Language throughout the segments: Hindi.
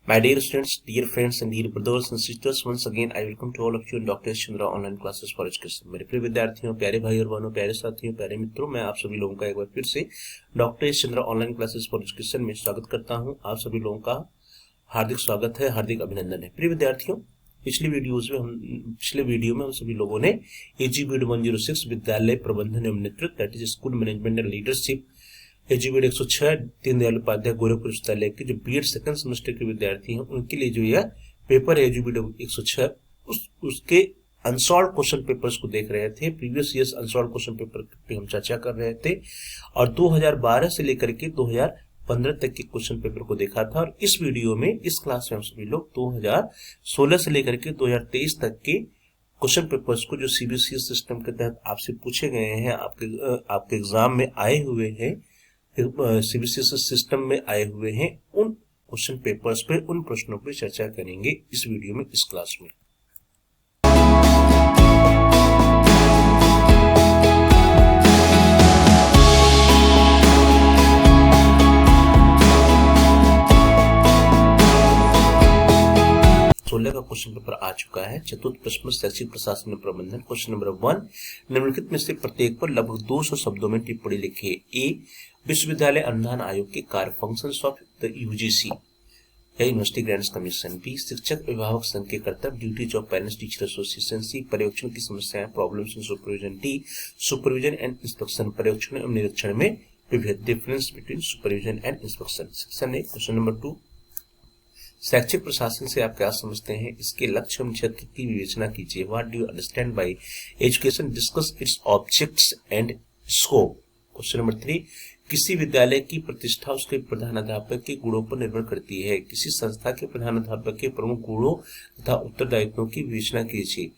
My dear students, dear friends and dear brothers and sisters, once again I welcome to all of you in Dr. Chandra online classes for education। मेरे प्रिय विद्यार्थियों, प्यारे भाई और बहनों, प्यारे साथियों, प्यारे मित्रों, मैं आप सभी लोगों का एक बार फिर से doctor Chandra online classes for education में स्वागत करता हूं। आप सभी लोगों का हार्दिक स्वागत है, हार्दिक अभिनंदन है। प्रिय विद्यार्थियों, पिछले वीडियो में हम सभी लोगों ने एजीबीड 106 विद्यालय प्रबंधन एवं नेतृत्व, that is school management and leadership, एजीबीड 106 दीनदयाल उपाध्याय गोरखपुर विश्वविद्यालय के जो बीएड सेकंड सेमेस्टर के विद्यार्थी हैं उनके लिए जो यह पेपर है एजीबीड 106 उसके अनसॉल्व क्वेश्चन पेपर्स को देख रहे थे। Previous years unsolved question paper पे हम चर्चा कर रहे थे और 2012 से लेकर के 2015 तक के क्वेश्चन पेपर को देखा था। और इस वीडियो में, इस क्लास में हम सभी लोग 2016 से लेकर के 2023 तक के क्वेश्चन पेपर्स को जो सीबीएसई सिस्टम के तहत आपसे पूछे गए हैं, आपके एग्जाम में आए हुए हैं, सीबीएसई सिस्टम में आए हुए हैं, उन क्वेश्चन पेपर्स पे, उन प्रश्नों पे चर्चा करेंगे इस वीडियो में, इस क्लास में। का क्वेश्चन पेपर आ चुका है। चतुर्थ प्रश्न शैक्षिक प्रशासन में प्रबंधन। क्वेश्चन नंबर 1, निम्नलिखित में से प्रत्येक पर लगभग 200 शब्दों में टिप्पणी लिखिए। ए, विश्वविद्यालय अनुदान आयोग के कार्य, फंक्शंस ऑफ द यूजीसी या यूनिवर्सिटी ग्रांट्स कमीशन। बी, शिक्षक अभिभावक संघ के कर्तव्य, duties of parents teacher association. C, पर्यवेक्षण की समस्याएं, problems in supervision. D, supervision and inspection, पर्यवेक्षण एवं निरीक्षण में विभेद, difference between supervision and inspection. Section A. Question number 2, शैक्षिक प्रशासन से आप क्या समझते हैं, इसके लक्ष्य एवं क्षेत्र की विवेचना कीजिए। What do you understand by education, discuss its objects and scope. Question number 3, किसी विद्यालय की प्रतिष्ठा उसके प्रधानाध्यापक के गुणों पर निर्भर करती है। किसी संस्था के प्रधानाध्यापक के प्रमुख गुणों तथा उत्तरदायित्वों की विवेचना कीजिए।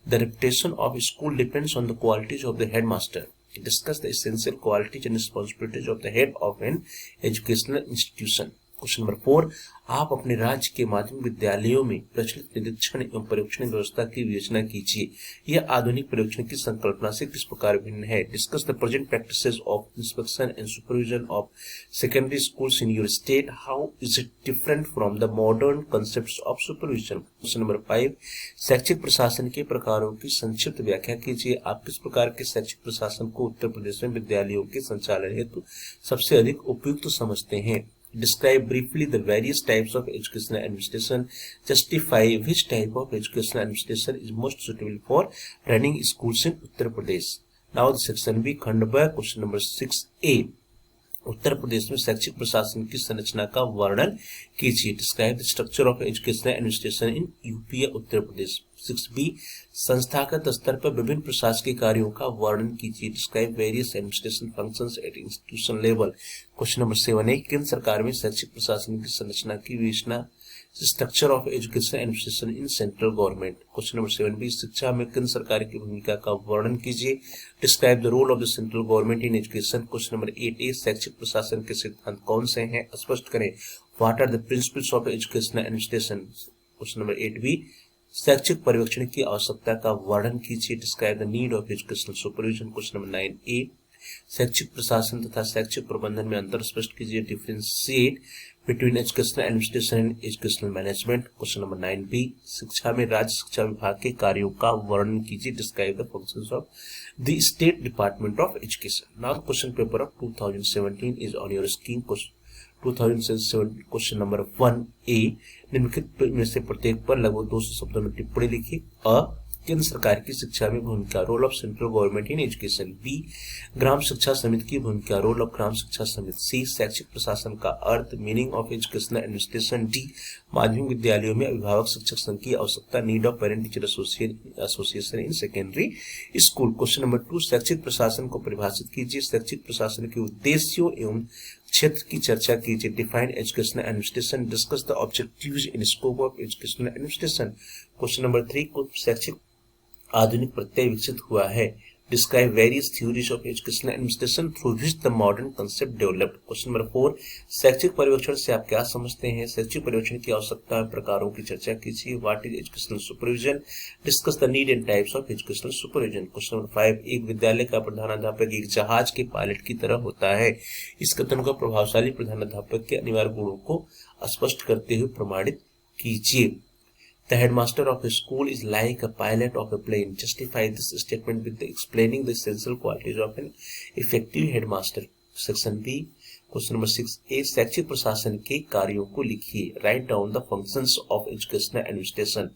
The reputation of school depends on the qualities of the headmaster. Discuss the essential qualities and responsibilities of the head of an educational institution. Question number 4, आप अपने राज्य के माध्यमिक विद्यालयों में प्रचलित निरीक्षण एवं पर्यवेक्षण व्यवस्था की विवेचना कीजिए। यह आधुनिक पर्यवेक्षण की संकल्पना से किस प्रकार भिन्न है। Discuss the present practices of inspection and supervision of secondary schools in your state, how is it different from the modern concepts of supervision. Question number 5, शैक्षिक प्रशासन के प्रकारों की संक्षिप्त व्याख्या कीजिए। आप किस प्रकार के शैक्षिक प्रशासन को उत्तर प्रदेश में विद्यालयों के संचालन हेतु सबसे अधिक उपयुक्त समझते हैं। Describe briefly the various types of educational administration. Justify which type of educational administration is most suitable for running schools in Uttar Pradesh. Now the section B, खंड ब, क्वेश्चन नंबर 6A, उत्तर प्रदेश में शैक्षिक प्रशासन की संरचना का वर्णन कीजिए। Describe the structure of educational administration in UP या उत्तर प्रदेश। 6B, संस्थागत स्तर पर विभिन्न प्रशासकीय कार्यों का वर्णन कीजिए। Describe various administration functions eight institution level. Question number 7A, केंद्र सरकार में शैक्षिक प्रशासन की संरचना की विवेचना। Structure of education administration in central government. Question number 7B, शिक्षा में केंद्र सरकार की भूमिका का वर्णन कीजिए। Describe the role of the central government in education. Question number 8A, शैक्षिक प्रशासन के सिद्धांत कौन से हैं, स्पष्ट करें। What are the principles of educational administration. Question number 8B, शैक्षिक पर्यवेक्षण की आवश्यकता का वर्णन कीजिए। Describe the need of educational supervision. Question number 9A, शैक्षिक प्रशासन तथा शैक्षिक प्रबंधन में अंतर स्पष्ट कीजिए। Differentiate between educational administration and educational management. Question number 9B, शिक्षा में राज्य शिक्षा विभाग के कार्यों का वर्णन कीजिए। Describe the functions of the state department of education. Now question paper of 2017 is on your screen. 2007 question number 1A, निम्नलिखित में से प्रत्येक पर लगभग 200 शब्दों में टिप्पणी लिखी। अ, केंद्र सरकार की शिक्षा में भूमिका, role of central government in education. B, ग्राम शिक्षा समिति की भूमिका, रोल ऑफ ग्राम शिक्षा समिति। सी, शैक्षिक प्रशासन का अर्थ, meaning of educational administration. D, माध्यमिक विद्यालयों में अभिभावक शिक्षक संघ की आवश्यकता, need of parent teacher association in secondary school. Question number 2, शैक्षिक प्रशासन को परिभाषित कीजिए। शैक्षिक प्रशासन के उद्देश्यों एवं क्षेत्र की चर्चा कीजिए। Define educational administration. Discuss the objectives in scope of educational administration. Question number 3, कुछ शैक्षिक आधुनिक प्रत्यय विकसित हुआ है। Describe various theories of educational administration through which the modern concept developed. Question number 4, शैक्षिक पर्यवेक्षण से आप क्या समझते हैं, शैक्षिक पर्यवेक्षण की आवश्यकता प्रकारों की चर्चा कीजिए। What is educational supervision. Discuss the need and types of educational supervision. Question number 5, एक विद्यालय का प्रधानाध्यापक एक जहाज के पायलट की तरह होता है। इस कथन को प्रभावशाली प्रधानाध्यापक के अनिवार्य गुणों को स्पष्ट करते हुए प्रमाणित कीजिए। The headmaster of a school is like a pilot of a plane. Justify this statement with explaining the essential qualities of an effective headmaster. Section B. Question number 6A. शैक्षिक प्रशासन के कार्यों को लिखिए. Write down the functions of educational administration.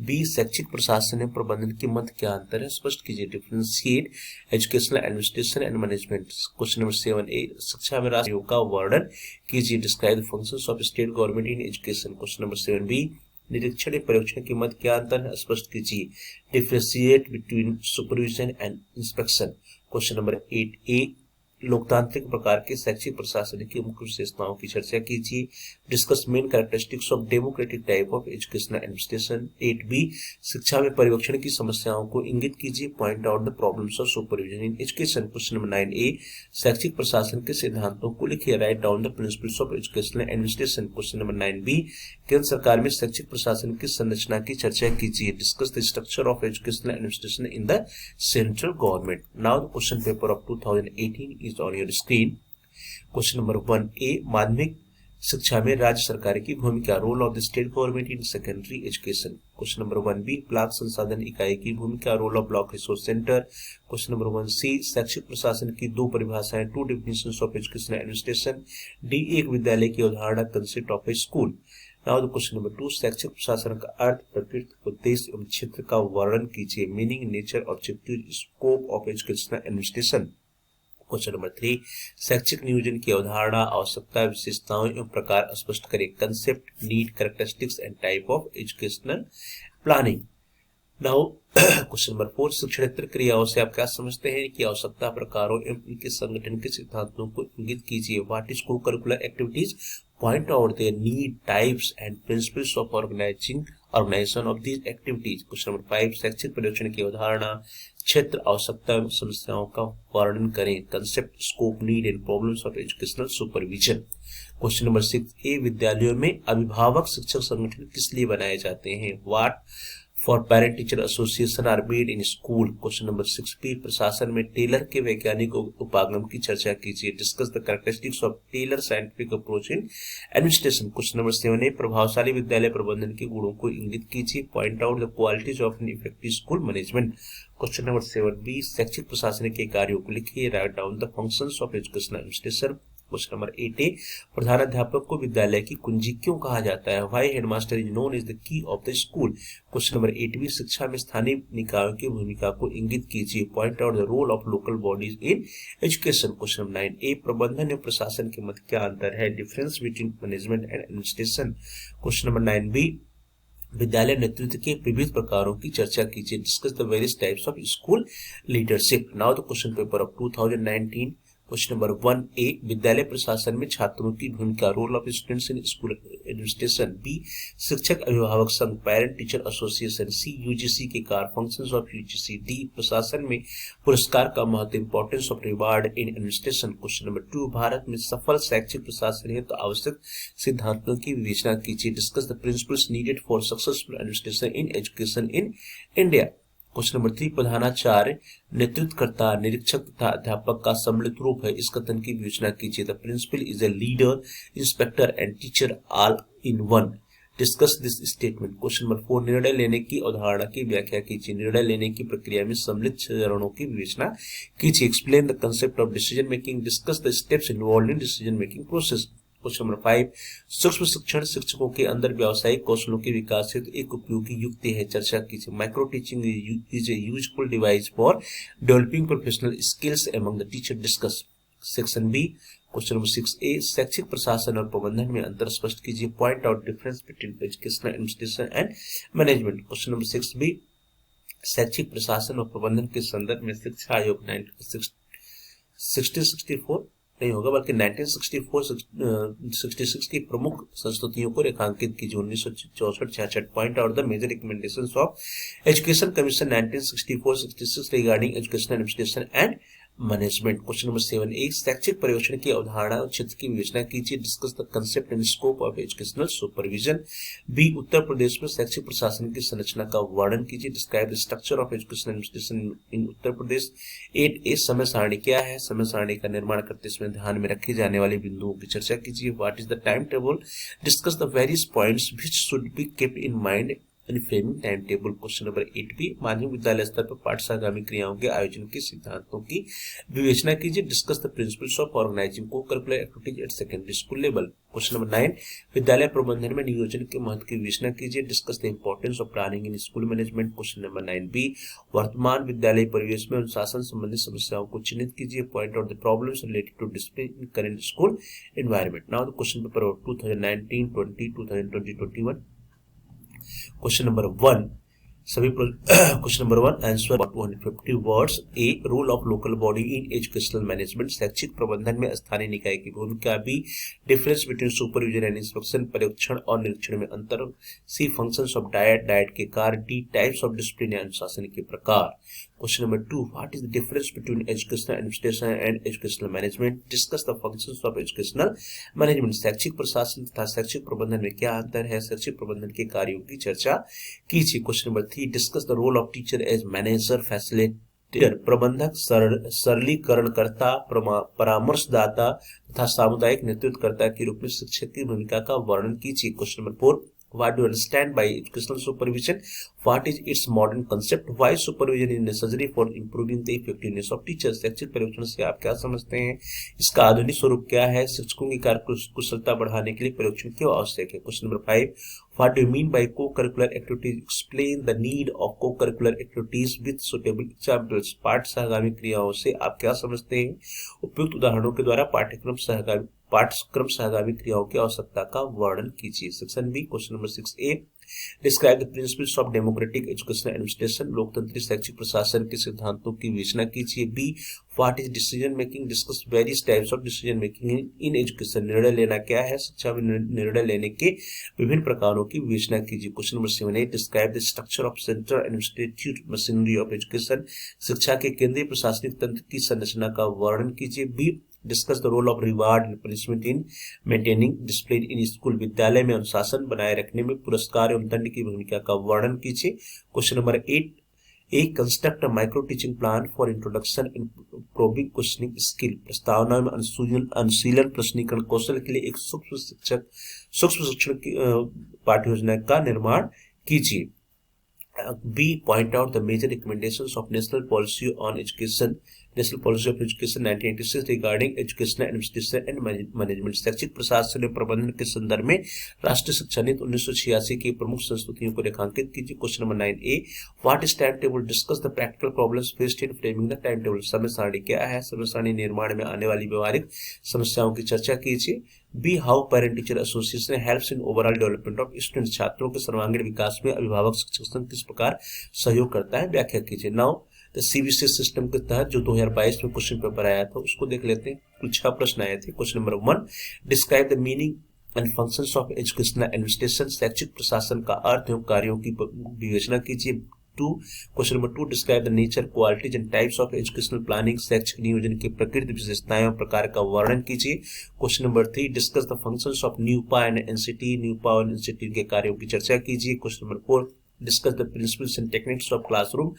B. शैक्षिक प्रशासन एवं प्रबंधन के मध्य क्या अंतर है, स्पष्ट कीजिए. Differentiate educational administration and management. Question number 7A. शिक्षा में राष्ट्रीय का वर्णन कीजिए. Describe the functions of state government in education. Question number 7B. निरीक्षण एवं परीक्षण के मध्य क्या अंतर है, स्पष्ट कीजिए. Differentiate between supervision and inspection. Question number 8A. लोकतांत्रिक प्रकार के शैक्षिक प्रशासन की मुख्य विशेषताओं की चर्चा कीजिए. Discuss main characteristics of democratic type of educational administration. 8B. शिक्षा में पर्यवेक्षण की समस्याओं को इंगित कीजिए. Point out the problems of supervision in education. Question number 9A. शैक्षिक प्रशासन के सिद्धांतों को लिखिए. Write down the principles of educational administration. Question number 9B. केंद्र सरकार में शैक्षिक प्रशासन की संरचना की चर्चा कीजिए. Discuss the structure of educational administration in the central government. Now the question paper of 2018 is on your screen. Question number 1A. माध्यमिक शिक्षा में राज्य सरकार की भूमिका. Role of the state government in secondary education. Question number 1B. Block संसाधन इकाई की भूमिका. Role of block resource centre. Question number 1C. शैक्षिक प्रशासन की दो परिभाषाएं. 2 definitions of educational administration. D. एक विद्यालय की अवधारणा. Concept of a school. Now the question number 2. शैक्षिक प्रशासन का अर्थ, प्रकृति, उद्देश्य एवं क्षेत्र का वर्णन कीजिए. Meaning, nature, objective, scope of educational administration. Question number 3. शैक्षिक नियोजन की अवधारणा, आवश्यकता, विशेषताओं एवं प्रकार स्पष्ट करें. Concept, need, characteristics and type of educational planning. Now question number 4. शिक्षणेतर क्रियाओं से आप क्या समझते हैं कि आवश्यकता, प्रकारों एवं इनके संगठन के सिद्धांतों को इंगित कीजिए. What is co curricular activities. Point out their need, types and principles of organisation of these activities. Question number 5. शैक्षिक पर्यवेक्षण की अवधारणा, क्षेत्र, आवश्यकता एवं समस्याओं का वर्णन करें. Concept, scope, need and problems of educational supervision. Question number 6A. विद्यालयों में अभिभावक शिक्षक संगठन किस लिए बनाए जाते हैं. What for parent teacher association are made in school. Question number 6B. प्रशासन में टेलर के वैज्ञानिक उपागम की चर्चा कीजिए. Discuss the characteristics of Taylor scientific approach in administration. Question number 7A. प्रभावशाली विद्यालय प्रबंधन के गुणों को इंगित कीजिए. Point out the qualities of an effective school management. Question number 7B. शैक्षिक प्रशासन के कार्यों को लिखिए. Write down the functions of educational administration. Question number 8A. प्रधानाध्यापक को विद्यालय की कुंजी क्यों कहा जाता है. Why headmaster is known as the key of the school. Question number 8B. शिक्षा में स्थानीय निकायों की भूमिका को इंगित कीजिए. Point out the role of local bodies in education. Question number 9A. प्रबंधन एवं प्रशासन के मध्य क्या अंतर है. Difference between management and administration. Question number 9B. विद्यालय नेतृत्व के विविध प्रकारों की चर्चा कीजिए. Discuss the various types of school leadership. Now the question paper of 2019. Question number 1A. विद्यालय प्रशासन में छात्रों की भूमिका. Role of students in school administration. B. शिक्षक अभिभावक संघ, parent teacher association. C. UGC के कार्य, फंक्शंस ऑफ UGC. D. प्रशासन में पुरस्कार का महत्व, importance of reward in administration. Question number 2. Bharat में सफल शैक्षिक प्रशासन है तो आवश्यक सिद्धांतों की विवेचना कीजिए. Discuss the principles needed for successful administration in education in India. Question number 3. प्रधानाचार्य नेतृत्वकर्ता, निरीक्षक तथा अध्यापक का सम्मिलित रूप है. इस कथन की विवेचना कीजिए. The principal is a leader, inspector and teacher all in one. Discuss this statement. Question number 4. निर्णय लेने की अवधारणा की व्याख्या कीजिए. निर्णय लेने की प्रक्रिया में सम्मिलित चरणों की विवेचना कीजिए. Explain the concept of decision making. Discuss the steps involved in decision making process. Question number 5. सूक्ष्म शिक्षण शिक्षकों के अंदर व्यावसायिक कौशलों के विकास हेतु एक उपयोगी युक्ति है. चर्चा कीजिए. Micro teaching is a useful device for developing professional skills among the teacher. Discuss. Section B. Question number 6A. शैक्षिक प्रशासन और प्रबंधन में अंतर स्पष्ट कीजिए. Point out difference between educational administration and management. Question number 6B. शैक्षिक प्रशासन और प्रबंधन के संदर्भ में शिक्षा आयोग 1964 नहीं होगा बल्कि 1964-66 की प्रमुख संस्तुतियों को रेखांकित कीजिए. 1964-66. Point out the major recommendations of education commission 1964-66 regarding educational administration and management. Question number 7 शैक्षिक पर्यवेक्षण की अवधारणा और क्षेत्र की विवेचना कीजिए। Discuss the concept and scope of educational supervision. B Uttar Pradesh में शैक्षिक प्रशासन की संरचना का वर्णन कीजिए। Describe the structure of educational administration in Uttar Pradesh. 8 समय सारणी क्या है? समय सारणी का निर्माण करते समय ध्यान में रखे जाने वाले बिंदुओं की चर्चा कीजिए। What is the time table? Discuss the various points which should be kept in mind in framing time table. Question number 8 माध्यमिक विद्यालय स्तर पर पाठशालागामी क्रियाओं के आयोजन के सिद्धांतों की विवेचना कीजिए। Discuss the principles of organizing को curricular activities at secondary school level. Question number 9 विद्यालय प्रबंधन में नियोजन के महत्व की विवेचना कीजिए। Discuss the importance of planning in school management. Question number 9b वर्तमान विद्यालय परिवेश में अनुशासन संबंधी समस्याओं को चिन्हित कीजिए। Point out the problems related to discipline in current school environment. Now the question paper of 2019, 20, 2020, 21। Question number 1 सभी question number 1 answer 250 words. A role of local body in educational management शैक्षिक प्रबंधन में स्थानीय निकाय की भूमिका। B difference between supervision and inspection पर्यवेक्षण और निरीक्षण में अंतर। सी फंक्शंस ऑफ डाइट के कार्य। डी टाइप्स ऑफ डिसिप्लिन या अनुशासन के प्रकार। Question number 2 what is the difference between educational administration and educational management. Discuss the functions of educational management शैक्षिक प्रशासन तथा शैक्षिक प्रबंधन में क्या अंतर है? शैक्षिक प्रबंधन के कार्यों की चर्चा कीजिए। Question number 3 discuss the role of teacher as manager facilitator प्रबंधक सरलीकरणकर्ता परामर्शदाता तथा सामुदायिक नेतृत्वकर्ता के रूप में शिक्षक की भूमिका का वर्णन कीजिए। Question number 4 What do you understand by educational supervision? What is its modern concept? Why supervision is necessary for improving the effectiveness of teachers? शैक्षिक पर्यवेक्षण से आप क्या समझते हैं? इसका आधुनिक स्वरूप क्या है? शिक्षकों की कार्य कुशलता बढ़ाने के लिए पर्यवेक्षण क्यों आवश्यक है? Question number 5 What do you mean by co-curricular activities? Explain the need of co-curricular activities with suitable examples. पाठ सहगामी क्रियाओं से आप क्या समझते हैं? उपयुक्त उदाहरणों के द्वारा पाठ्यक्रम सहगामी क्रियाओं की आवश्यकता का वर्णन कीजिए। Section B question number 6A describe the principles of democratic educational administration लोकतंत्री शैक्षिक प्रशासन के सिद्धांतों की विवेचना कीजिए। B what is decision making discuss various types of decision making in education निर्णय लेना क्या है? शिक्षा में निर्णय लेने के विभिन्न प्रकारों की विवेचना कीजिए। Question number 7A describe the structure of central administrative machinery of education शिक्षा के केंद्रीय प्रशासनिक तंत्र की संरचना का वर्णन कीजिए। B discuss the role of reward and punishment in maintaining discipline in school विद्यालय में अनुशासन बनाए रखने में पुरस्कार एवं दंड की भूमिका का वर्णन कीजिए। Question number 8A construct a micro teaching plan for introduction in probing questioning skill प्रस्तावना में अनुशीलन प्रश्नीकरण कौशल के लिए एक सूक्ष्म शिक्षण की पाठ्य योजना का निर्माण कीजिए। B point out the major recommendations of National Policy on Education, National Policy of Education 1986 regarding educational administration and management. शैक्षिक प्रशासन एवं प्रबंधन के संदर्भ में राष्ट्रीय शिक्षा नीति 1986 की प्रमुख संस्तुतियों को रेखांकित कीजिए। Question number 9A what is time table discuss the practical problems faced in framing the time table समय सारणी क्या है? समय सारणी निर्माण में आने वाली व्यवहारिक समस्याओं की चर्चा कीजिए। B how parent teacher association helps in overall development of student छात्रों के सर्वांगीण विकास में अभिभावक शिक्षक संघ किस प्रकार सहयोग करता है? व्याख्या कीजिए। नाउ द सीबीएसई सिस्टम के तहत जो 2022 में क्वेश्चन पेपर आया था उसको देख लेते हैं। कुल 6 प्रश्न आए थे। Question number 1 describe the meaning and functions of educational administration शैक्षिक प्रशासन का अर्थ एवं कार्यों की विवेचना कीजिए। 2 question number 2 describe the nature qualities and types of educational planning शैक्षिक नियोजन की प्रकृति विशेषताएं और प्रकार का वर्णन कीजिए। Question number 3 discuss the functions of NUEPA and NCT NUEPA और एनसीटी के कार्यों की चर्चा कीजिए। Question number 4 discuss the principles and techniques of classroom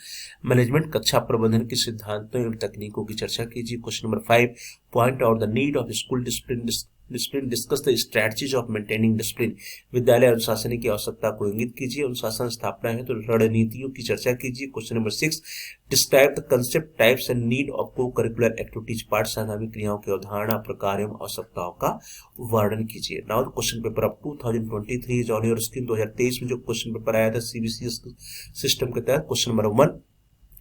management कक्षा प्रबंधन के सिद्धांतों एवं तकनीकों की चर्चा कीजिए। Question number 5 point out the need of school discipline discuss the strategies of maintaining discipline विद्यालय अनुशासन की आवश्यकता को इंगित कीजिए। अनुशासन स्थापना है तो रणनीतियों की चर्चा कीजिए। Question number 6 describe the concept types and need of को करिकुलर एक्टिविटीज पाठ सहगामी क्रियाओं की अवधारणा प्रकार एवं आवश्यकताओं का वर्णन कीजिए। Now question paper of 2023 is on your screen. 2023 में जो क्वेश्चन पेपर आया था सीबीएसई सिस्टम के तहत question number 1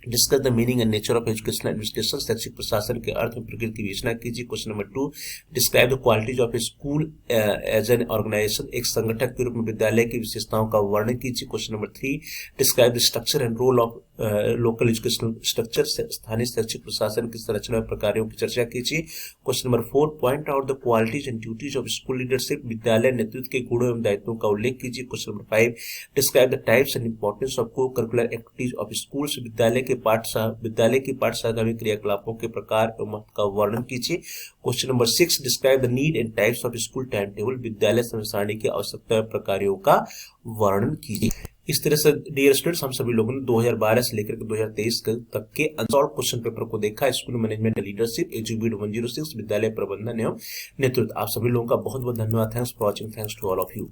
discuss the meaning and nature of educational administration शैक्षिक प्रशासन के अर्थ में प्रकृति की विवेचना कीजिए। Question number 2 describe the qualities of a school as an organisation एक संगठक के रूप में विद्यालय की विशेषताओं का वर्णन कीजिए। Question number 3 describe the structure and role of local educational structure, स्थानीय शैक्षिक प्रशासन की संरचना और प्रकारों की चर्चा कीजिए। Question number 4, point out the qualities and duties of school leadership, विद्यालय नेतृत्व के गुणों एवं दायित्वों का उल्लेख कीजिए। Question number 5, describe the types and importance of को करिकुलर एक्टिविटीज ऑफ स्कूल्स, विद्यालय की पाठशालागामी क्रियाकलापों के प्रकार एवं महत्व का वर्णन कीजिए। Question number 6, describe the need and types of school time table, विद्यालय समय सारणी की आवश्यकता एवं प्रकारों का वर्णन कीजिए। इस तरह से डियर स्टूडेंट्स, हम सभी लोगों ने 2012 से लेकर 2023 तक के अनसॉल्व क्वेश्चन पेपर को देखा। स्कूल मैनेजमेंट लीडरशिप, एजुबीड 106, विद्यालय प्रबंधन एवं नेतृत्व। आप सभी लोगों का बहुत बहुत धन्यवाद। Thanks for watching. Thanks to all of you.